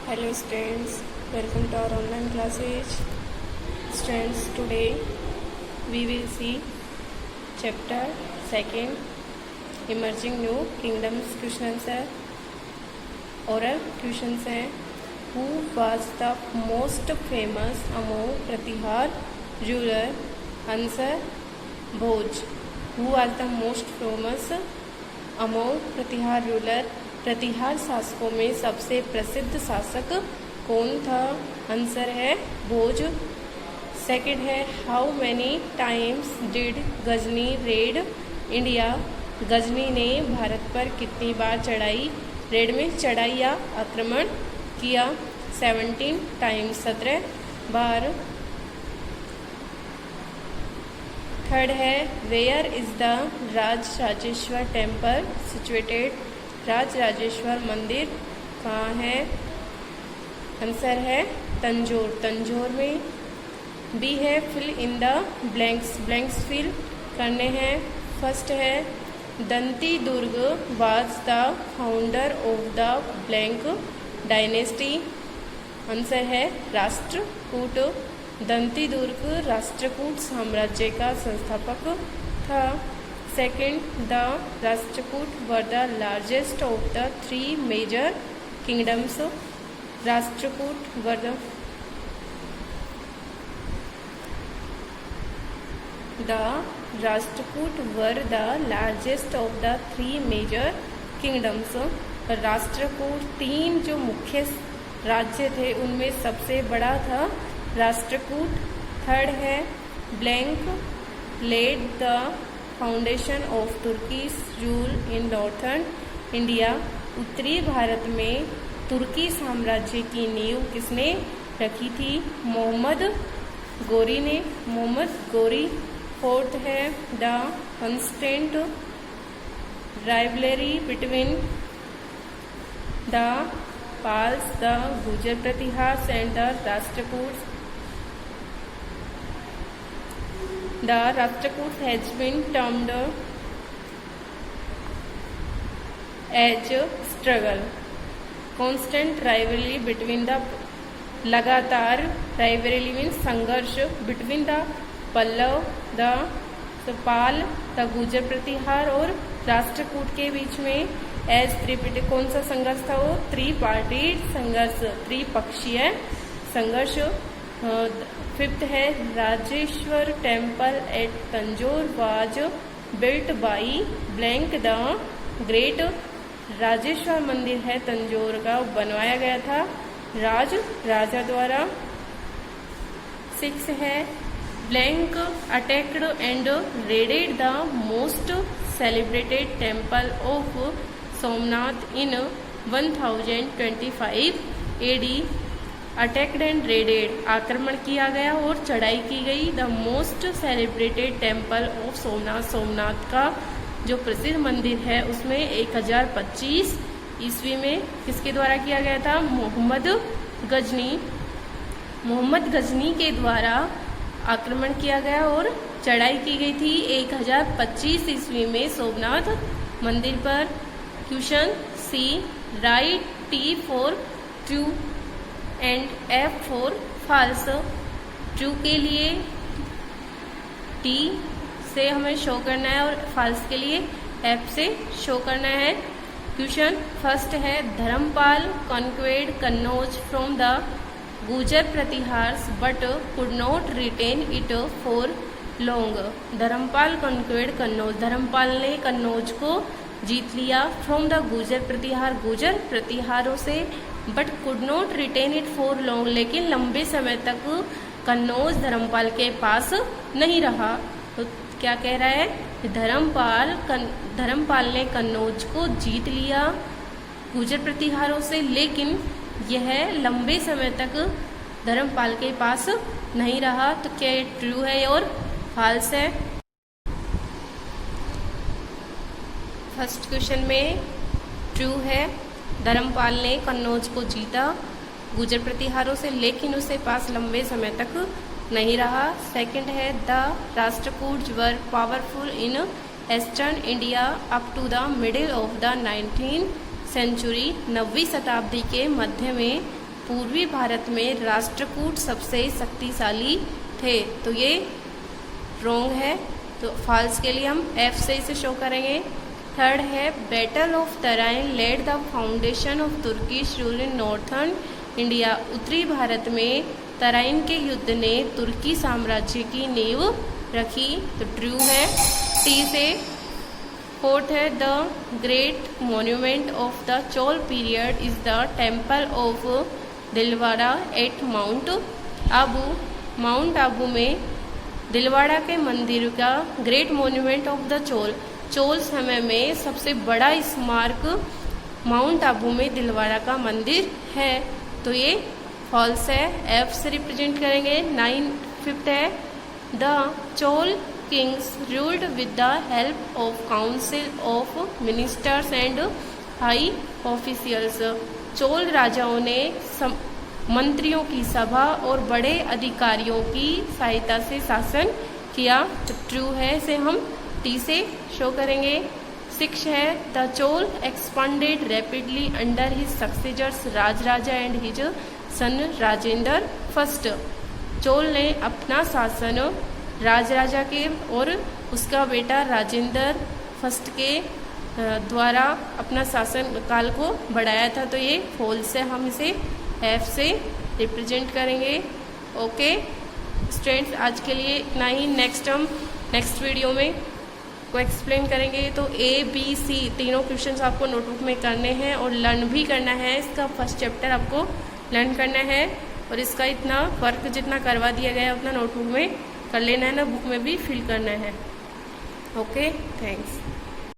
Hello students, welcome to our online classes. Students, today we will see chapter 2 Emerging New Kingdoms question answer. Oral questions हैं. Who was the most famous among Pratihar ruler? Answer Bhoj. Who was the most famous among Pratihar ruler? प्रतिहार शासकों में सबसे प्रसिद्ध शासक कौन था? Answer है Bhoj. Second है how many times did Ghazni raid India? Ghazni ने भारत पर कितनी बार रेड में चढ़ाई या आक्रमण किया? 17 टाइम्स, 17 बार. थर्ड है where is the Rajarajeshwara temple situated? Rajarajeshwara मंदिर कहाँ है? आंसर है तंजौर, तंजौर में. बी है fill in the blanks, blanks fill करने हैं. फर्स्ट है Dantidurga was the founder of the blank dynasty? Answer है राष्ट्रकूट. दंती दुर्ग राष्ट्रकूट साम्राज्य का संस्थापक था. Second, the Rashtrakuta were the largest of the 3 major kingdoms? Rashtrakuta were the Rashtrakuta were the largest of the 3 major kingdoms. Rashtrakuta 3 जो मुख्य राज्य थे उनमें सबसे बड़ा था राष्ट्रकूट. थर्ड है blank lead the foundation of Turkish rule in northern India? उत्तरी भारत में तुर्की साम्राज्य की नींव किसने रखी थी? मोहम्मद गोरी ने, मोहम्मद गोरी. फोर्थ है the constant rivalry between the Palas, the Gurjara Pratihara and the Rashtrakuta. The Rashtrakuta has been termed as struggle. Constant rivalry between the लगातार rivalry means संघर्ष between the Pallava, the Pala, the Gurjara प्रतिहार और राष्ट्रकूट के बीच में एज त्रिपिट कौन सा संघर्ष था? वो त्रिपार्टी संघर्ष, त्रिपक्षीय संघर्ष. फिफ्थ है Rajeshwar temple at Tanjore was built by blank the great? Rajeshwar मंदिर है तंजौर का, बनवाया गया था राजा द्वारा. सिक्स है blank attacked and raided the most celebrated temple of Somnath in 1025 AD. Attacked and raided आक्रमण किया गया और चढ़ाई की गई the most celebrated temple of Somnath. Somnath का जो प्रसिद्ध मंदिर है उसमें 1025 ईस्वी में किसके द्वारा किया गया था? मोहम्मद गजनी. मोहम्मद गजनी के द्वारा आक्रमण किया गया और चढ़ाई की गई थी 1025 ईस्वी में सोमनाथ मंदिर पर. Question C, right T for true and F for false. True के लिए T से हमें शो करना है और फाल्स के लिए F से शो करना है. क्वेश्चन फर्स्ट है Dharmapala conquered Kannauj from the Gurjara Pratiharas but could not retain it for long. Dharmapala conquered Kannauj, Dharmapala ने कन्नौज को जीत लिया. फ्रॉम द गुजर प्रतिहार, गुजर प्रतिहारों से. But could not retain it for long, लेकिन लंबे समय तक कन्नौज धर्मपाल के पास नहीं रहा. तो क्या कह रहा है? धर्मपाल ने कन्नौज को जीत लिया गुजर प्रतिहारों से, लेकिन यह लंबे समय तक धर्मपाल के पास नहीं रहा. तो क्या ये ट्रू है और फॉल्स है? फर्स्ट क्वेश्चन में ट्रू है, धर्मपाल ने कन्नौज को जीता गुजर प्रतिहारों से, लेकिन उसके पास लंबे समय तक नहीं रहा. सेकंड है the Rashtrakuta were powerful in eastern India up to the middle of the 19th century. 9वीं शताब्दी के मध्य में पूर्वी भारत में राष्ट्रकूट सबसे शक्तिशाली थे। तो ये रॉन्ग है, तो फॉल्स के लिए हम एफ से इसे शो करेंगे। थर्ड है battle of Tarain led the foundation of Turkish rule in northern India. उत्तरी भारत में तराइन के युद्ध ने तुर्की साम्राज्य की नींव रखी, तो ट्रू है टी से। फोर्थ है the great monument of the Chola period is the temple of Dilwara at mount Abu. Mount Abu में दिलवाड़ा के मंदिर का great monument of the Chola समय में सबसे बड़ा स्मारक माउंट आबू में दिलवाड़ा का मंदिर है, तो ये फॉल्स है, एफ से रिप्रेजेंट करेंगे। फिफ्थ है the Chola Kings ruled with the help of council of ministers and high officials. Chola राजाओं ने मंत्रियों की सभा और बड़े अधिकारियों की सहायता से शासन किया, तो ट्रू है, इसे हम टी से शो करेंगे। सिक्स है the Chola expanded rapidly under his successors Rajaraja and his son Rajendra first. Chola ने अपना शासन राजराजा के और उसका बेटा राजेंद्र फर्स्ट के द्वारा अपना शासन काल को बढ़ाया था, तो ये फॉल्स है, हम इसे एफ से रिप्रेजेंट करेंगे। ओके स्टूडेंट्स, आज के लिए इतना ही। नेक्स्ट वीडियो में को एक्सप्लेन करेंगे। तो ए बी सी तीनों क्वेश्चंस आपको नोटबुक में करने हैं और लर्न भी करना है। इसका फर्स्ट चैप्टर आपको लर्न करना है और इसका इतना वर्क जितना करवा दिया गया है उतना नोटबुक में कर लेना है ना, बुक में भी फिल करना है। Okay thanks.